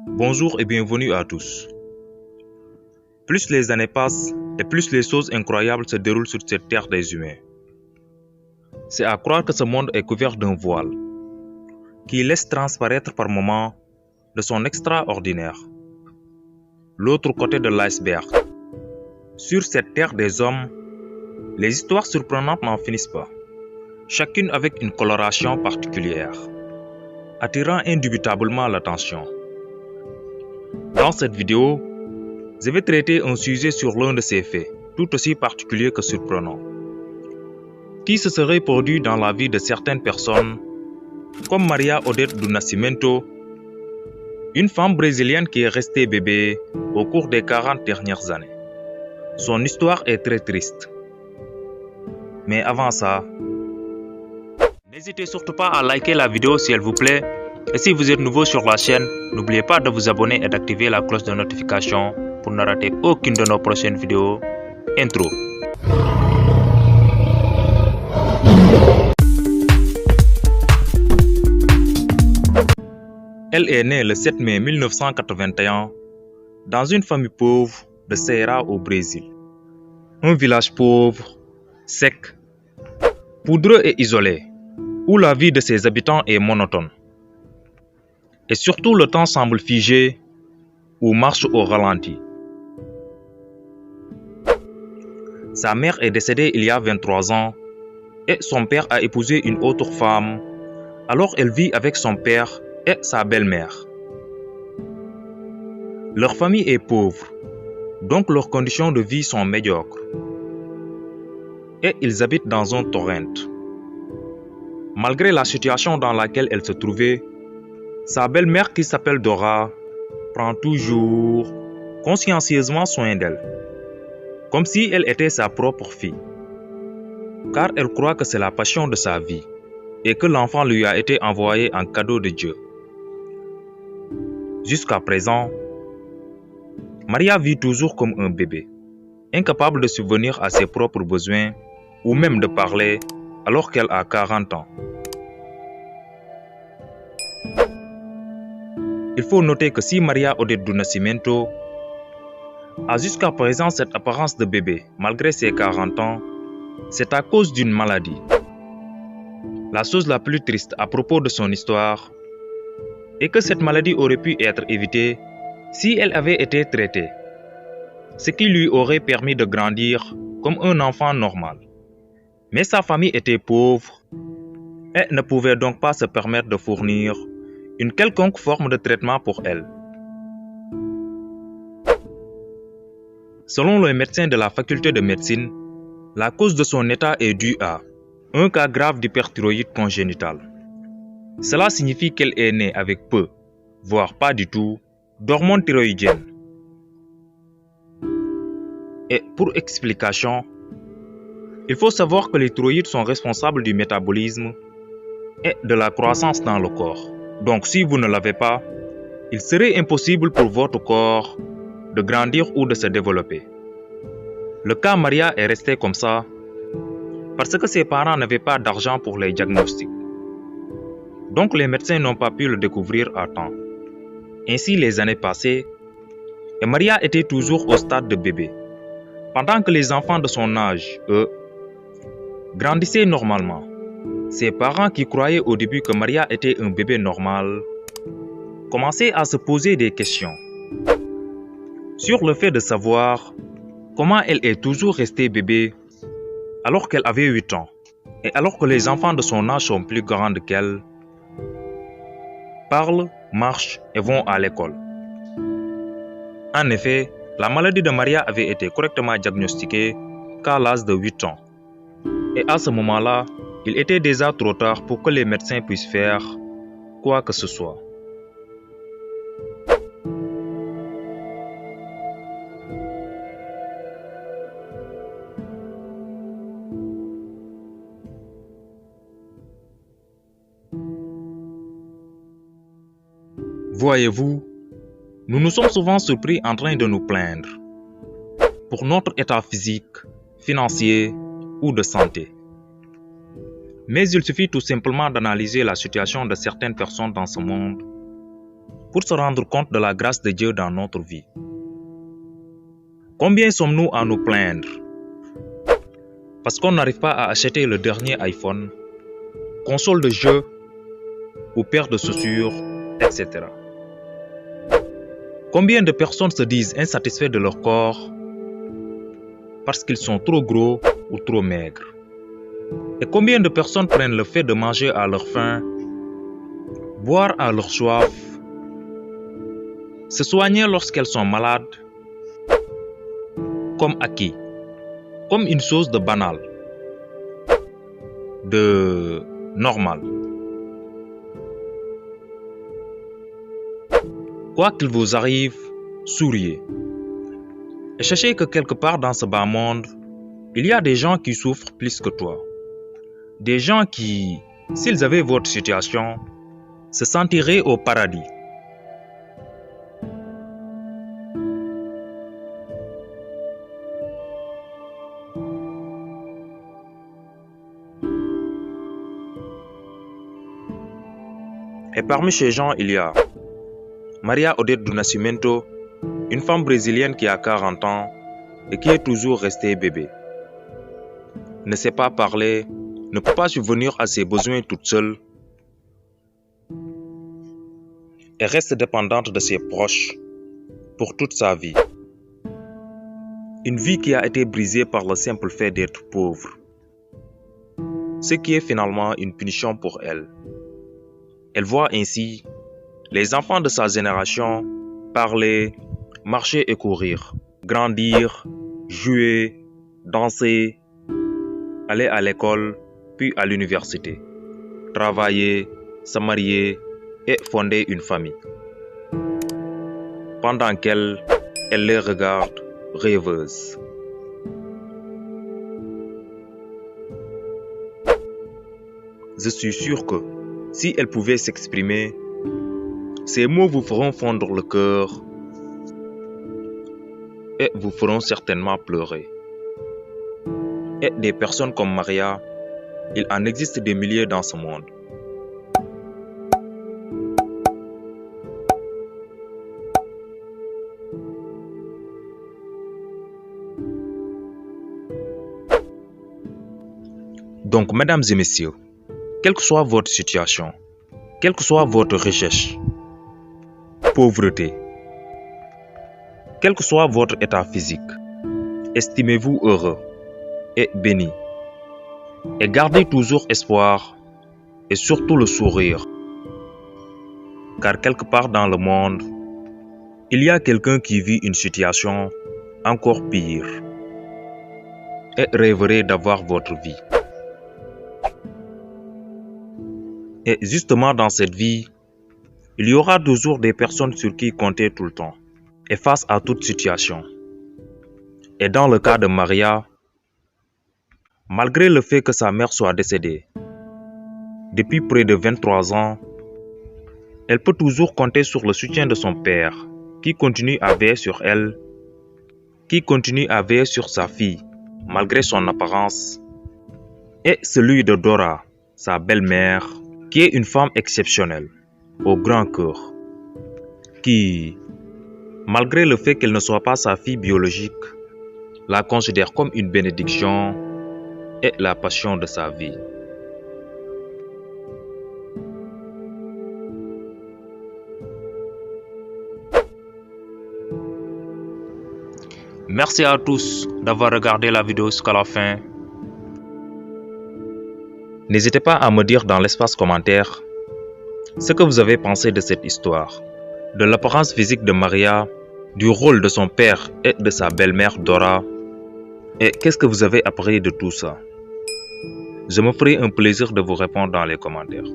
Bonjour et bienvenue à tous. Plus les années passent et plus les choses incroyables se déroulent sur cette terre des humains. C'est à croire que ce monde est couvert d'un voile qui laisse transparaître par moments de son extraordinaire. L'autre côté de l'iceberg. Sur cette terre des hommes, les histoires surprenantes n'en finissent pas, chacune avec une coloration particulière, attirant indubitablement l'attention. Dans cette vidéo, je vais traiter un sujet sur l'un de ces faits, tout aussi particulier que surprenant, qui se serait produit dans la vie de certaines personnes, comme Maria Odete do Nascimento, une femme brésilienne qui est restée bébé au cours des 40 dernières années. Son histoire est très triste. Mais avant ça, n'hésitez surtout pas à liker la vidéo si elle vous plaît. Et si vous êtes nouveau sur la chaîne, n'oubliez pas de vous abonner et d'activer la cloche de notification pour ne rater aucune de nos prochaines vidéos. Intro. Elle est née le 7 mai 1981 dans une famille pauvre de Ceará au Brésil. Un village pauvre, sec, poudreux et isolé, où la vie de ses habitants est monotone. Et surtout le temps semble figé ou marche au ralenti. Sa mère est décédée il y a 23 ans et son père a épousé une autre femme. Alors elle vit avec son père et sa belle-mère. Leur famille est pauvre, donc leurs conditions de vie sont médiocres. Et ils habitent dans un torrent. Malgré la situation dans laquelle elle se trouvait, sa belle-mère qui s'appelle Dora prend toujours consciencieusement soin d'elle, comme si elle était sa propre fille, car elle croit que c'est la passion de sa vie et que l'enfant lui a été envoyé en cadeau de Dieu. Jusqu'à présent, Maria vit toujours comme un bébé, incapable de subvenir à ses propres besoins ou même de parler alors qu'elle a 40 ans. Il faut noter que si Maria Odete do Nascimento a jusqu'à présent cette apparence de bébé malgré ses 40 ans, c'est à cause d'une maladie. La chose la plus triste à propos de son histoire est que cette maladie aurait pu être évitée si elle avait été traitée, ce qui lui aurait permis de grandir comme un enfant normal. Mais sa famille était pauvre et ne pouvait donc pas se permettre de fournir une quelconque forme de traitement pour elle. Selon les médecins de la faculté de médecine, la cause de son état est due à un cas grave d'hyperthyroïde congénitale. Cela signifie qu'elle est née avec peu, voire pas du tout, d'hormones thyroïdiennes. Et pour explication, il faut savoir que les thyroïdes sont responsables du métabolisme et de la croissance dans le corps. Donc si vous ne l'avez pas, il serait impossible pour votre corps de grandir ou de se développer. Le cas Maria est resté comme ça parce que ses parents n'avaient pas d'argent pour les diagnostics. Donc les médecins n'ont pas pu le découvrir à temps. Ainsi les années passaient et Maria était toujours au stade de bébé. Pendant que les enfants de son âge, eux, grandissaient normalement. Ses parents qui croyaient au début que Maria était un bébé normal commençaient à se poser des questions sur le fait de savoir comment elle est toujours restée bébé alors qu'elle avait 8 ans et alors que les enfants de son âge sont plus grands qu'elle, parlent, marchent et vont à l'école. En effet, la maladie de Maria avait été correctement diagnostiquée qu'à l'âge de 8 ans. Et à ce moment-là, il était déjà trop tard pour que les médecins puissent faire quoi que ce soit. Voyez-vous, nous nous sommes souvent surpris en train de nous plaindre pour notre état physique, financier ou de santé. Mais il suffit tout simplement d'analyser la situation de certaines personnes dans ce monde pour se rendre compte de la grâce de Dieu dans notre vie. Combien sommes-nous à nous plaindre parce qu'on n'arrive pas à acheter le dernier iPhone, console de jeu ou paire de chaussures, etc. Combien de personnes se disent insatisfaits de leur corps parce qu'ils sont trop gros ou trop maigres? Et combien de personnes prennent le fait de manger à leur faim, boire à leur soif, se soigner lorsqu'elles sont malades, comme acquis, comme une chose de banal, de normal. Quoi qu'il vous arrive, souriez. Et sachez que quelque part dans ce bas monde, il y a des gens qui souffrent plus que toi. Des gens qui, s'ils avaient votre situation, se sentiraient au paradis. Et parmi ces gens, il y a Maria Odete do Nascimento, une femme brésilienne qui a 40 ans et qui est toujours restée bébé. Ne sait pas parler, ne peut pas subvenir à ses besoins toute seule et reste dépendante de ses proches pour toute sa vie. Une vie qui a été brisée par le simple fait d'être pauvre, ce qui est finalement une punition pour elle. Elle voit ainsi les enfants de sa génération parler, marcher et courir, grandir, jouer, danser, aller à l'école, puis à l'université, travailler, se marier et fonder une famille. Pendant qu'elle les regarde rêveuses. Je suis sûr que si elle pouvait s'exprimer, ces mots vous feront fondre le cœur et vous feront certainement pleurer. Et des personnes comme Maria, il en existe des milliers dans ce monde. Donc, mesdames et messieurs, quelle que soit votre situation, quelle que soit votre recherche, pauvreté, quel que soit votre état physique, estimez-vous heureux et béni. Et gardez toujours espoir et surtout le sourire. Car quelque part dans le monde, il y a quelqu'un qui vit une situation encore pire et rêverait d'avoir votre vie. Et justement dans cette vie, il y aura toujours des personnes sur qui compter tout le temps et face à toute situation. Et dans le cas de Maria, malgré le fait que sa mère soit décédée, depuis près de 23 ans, elle peut toujours compter sur le soutien de son père, qui continue à veiller sur elle, qui continue à veiller sur sa fille, malgré son apparence, et celui de Dora, sa belle-mère, qui est une femme exceptionnelle, au grand cœur, qui, malgré le fait qu'elle ne soit pas sa fille biologique, la considère comme une bénédiction et la passion de sa vie. Merci à tous d'avoir regardé la vidéo jusqu'à la fin. N'hésitez pas à me dire dans l'espace commentaire ce que vous avez pensé de cette histoire, de l'apparence physique de Maria, du rôle de son père et de sa belle-mère Dora, et qu'est-ce que vous avez appris de tout ça. Je me ferai un plaisir de vous répondre dans les commentaires.